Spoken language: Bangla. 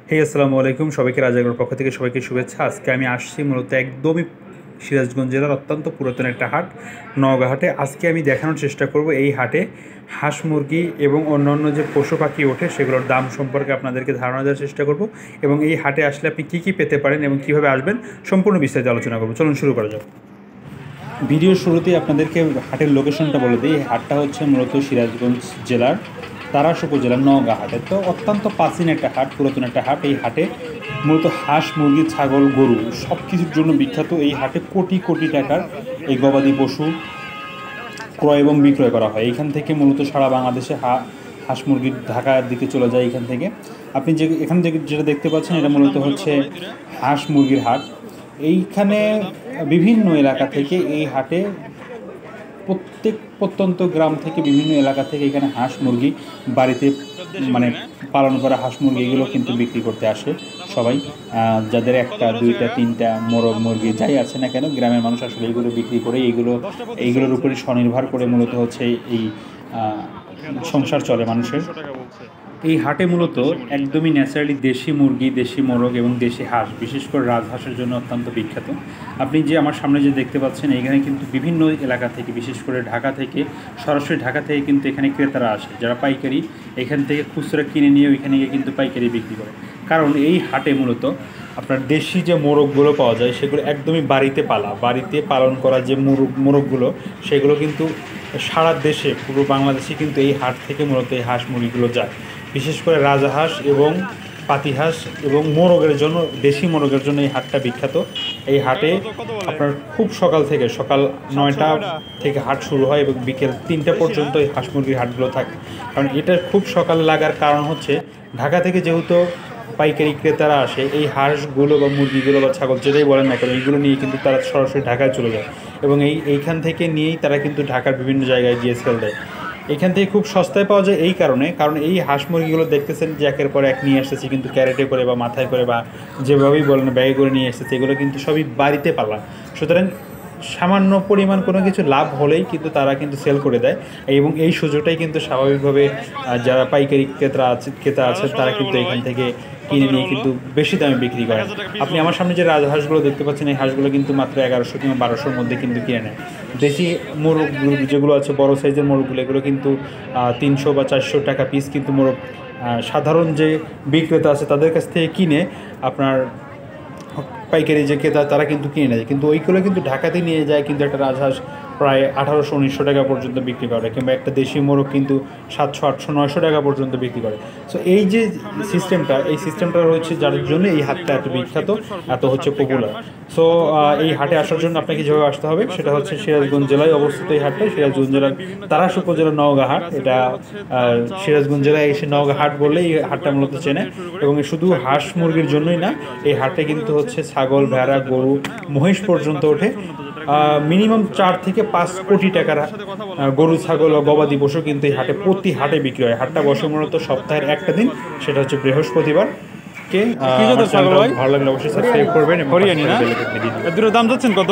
হে আসসালামু আলাইকুম, সবাইকে রাজাগড়ের পক্ষ থেকে সবাইকে শুভেচ্ছা। আজকে আমি আসছি মূলত একদমই সিরাজগঞ্জ জেলার অত্যন্ত পুরাতন একটা হাট, নওগাঁ হাটে। আজকে আমি দেখানোর চেষ্টা করব এই হাটে হাঁস মুরগি এবং অন্যান্য যে পশু পাখি ওঠে সেগুলোর দাম সম্পর্কে আপনাদেরকে ধারণা দেওয়ার চেষ্টা করব, এবং এই হাটে আসলে আপনি কী কী পেতে পারেন এবং কীভাবে আসবেন সম্পূর্ণ বিস্তারিত আলোচনা করব। চলুন শুরু করা যাক। ভিডিওর শুরুতেই আপনাদেরকে হাটের লোকেশনটা বলে দিই। এই হাটটা হচ্ছে মূলত সিরাজগঞ্জ জেলার তারাস উপজেলার নওগাঁ হাটে। তো অত্যন্ত প্রাচীন একটা হাট, পুরাতন একটা হাট। এই হাটে মূলত হাঁস, মুরগি, ছাগল, গরু সব কিছুর জন্য বিখ্যাত। এই হাটে কোটি কোটি টাকার এই গবাদি পশু ক্রয় এবং বিক্রয় করা হয়। এইখান থেকে মূলত সারা বাংলাদেশে হাঁস মুরগির ঢাকার দিকে চলে যায়। এইখান থেকে আপনি এখান থেকে যেটা দেখতে পাচ্ছেন এটা মূলত হচ্ছে হাঁস মুরগির হাট। এইখানে বিভিন্ন এলাকা থেকে এই হাটে প্রত্যন্ত গ্রাম থেকে বিভিন্ন এলাকা থেকে এখানে হাঁস মুরগি বাড়িতে পালন করা হাঁস মুরগি এগুলো কিন্তু বিক্রি করতে আসে সবাই। যাদের একটা, দুইটা, তিনটা মোরগ মুরগি যাই আছে না কেন, গ্রামের মানুষ আসলে এইগুলো বিক্রি করে এইগুলোর উপরে স্বনির্ভর করে মূলত হচ্ছে এই সংসার চলে মানুষের। এই হাটে মূলত একদমই ন্যাচারালি দেশি মুরগি, দেশি মোরগ এবং দেশি হাঁস, বিশেষ করে রাজহাঁসের জন্য অত্যন্ত বিখ্যাত। আপনি যে আমার সামনে যে দেখতে পাচ্ছেন, এইখানে কিন্তু বিভিন্ন এলাকা থেকে, বিশেষ করে ঢাকা থেকে, সরাসরি ঢাকা থেকে কিন্তু এখানে ক্রেতারা আসে, যারা পাইকারি এখান থেকে খুচরা কিনে নিয়ে ওইখানে গিয়ে কিন্তু পাইকারি বিক্রি করে। কারণ এই হাটে মূলত আপনার দেশি যে মোরগগুলো পাওয়া যায় সেগুলো একদমই বাড়িতে পালন করা যে মোরগগুলো সেগুলো কিন্তু সারা দেশে, পুরো বাংলাদেশে কিন্তু এই হাট থেকে মূলত এই হাঁস মুরগিগুলো যায়। বিশেষ করে রাজহাঁস এবং পাতিহাঁস এবং মোরগের জন্য, দেশি মোরগের জন্য এই হাটটা বিখ্যাত। এই হাটে আপনার খুব সকাল 9টা থেকে হাট শুরু হয় এবং বিকেল 3টা পর্যন্ত এই হাঁস মুরগির হাটগুলো থাকে। কারণ এটা খুব সকাল লাগার কারণ হচ্ছে ঢাকা থেকে যেহেতু পাইকারি ক্রেতারা আসে, এই হাঁসগুলো বা মুরগিগুলো বা ছাগল যেটাই বলেন না কেন, এইগুলো নিয়ে কিন্তু তারা সরাসরি ঢাকায় চলে যায় এবং এইখান থেকে নিয়েই তারা কিন্তু ঢাকার বিভিন্ন জায়গায় গিয়ে সেল দেয়। এখান থেকে খুব সস্তায় পাওয়া যায় কারণ এই হাঁস মুরগিগুলো দেখতেছেন যে একের পর এক নিয়ে এসেছে, কিন্তু ক্যারেটে করে বা মাথায় করে বা যেভাবেই বলেন ব্যাগে করে নিয়ে এসেছে, এগুলো কিন্তু সবই বাড়িতে পালা। সুতরাং সামান্য পরিমাণ কোনো কিছু লাভ হলেই কিন্তু তারা কিন্তু সেল করে দেয়, এবং এই সুযোগটাই কিন্তু স্বাভাবিকভাবে যারা পাইকারি ক্রেতা আছে তারা কিন্তু এখান থেকে কিনে নিয়ে কিন্তু বেশি দামে বিক্রি করে। আপনি আমার সামনে যে রাজহাঁসগুলো দেখতে পাচ্ছেন, এই হাঁসগুলো কিন্তু মাত্র 1100 কিংবা 1200-র মধ্যে কিন্তু কিনে নেয়। দেশি মোরগ যেগুলো আছে, বড় সাইজের মোরগগুলো, এগুলো কিন্তু 300 বা 400 টাকা পিস কিন্তু মোরগ সাধারণ যে বিক্রেতা আছে তাদের কাছ থেকে কিনে আপনার পাইকারি যে ক্রেতা তারা কিন্তু কিনে নেয়। কিন্তু ওইগুলো কিন্তু ঢাকাতে নিয়ে যায়, কিন্তু একটা রাজহাঁস প্রায় 1800-1900 টাকা পর্যন্ত বিক্রি করে, কিংবা একটা দেশি মোরগ কিন্তু 700-800-900 টাকা পর্যন্ত বিক্রি করে। সো এই যে সিস্টেমটা রয়েছে, যার জন্য এই হাটটা এত বিখ্যাত, এত হচ্ছে পপুলার। সো এই হাটে আসার জন্য আপনাকে যেভাবে আসতে হবে সেটা হচ্ছে সিরাজগঞ্জ জেলায় অবস্থিত। এই হাটটা সিরাজগঞ্জ জেলার তারাস উপজেলার নওগাঁ হাট। এটা সিরাজগঞ্জ জেলায় এসে নওগাঁ হাট বললে এই হাটটা মূলত চেনে। এবং শুধু হাঁস মুরগির জন্যই না, এই হাটে কিন্তু হচ্ছে ছাগল, ভেড়া, গরু, মহিষ পর্যন্ত ওঠে। মিনিমাম 4 থেকে 5 কোটি টাকার গরু, ছাগল ও গবাদি পশু কিন্তু এই প্রতি হাটে বিক্রি হয়। হাটটা বসে মূলত সপ্তাহের একটা দিন, সেটা হচ্ছে বৃহস্পতিবার। ভালো লাগলে অবশ্যই সাবস্ক্রাইব করবেন। দাম যাচ্ছেন কত?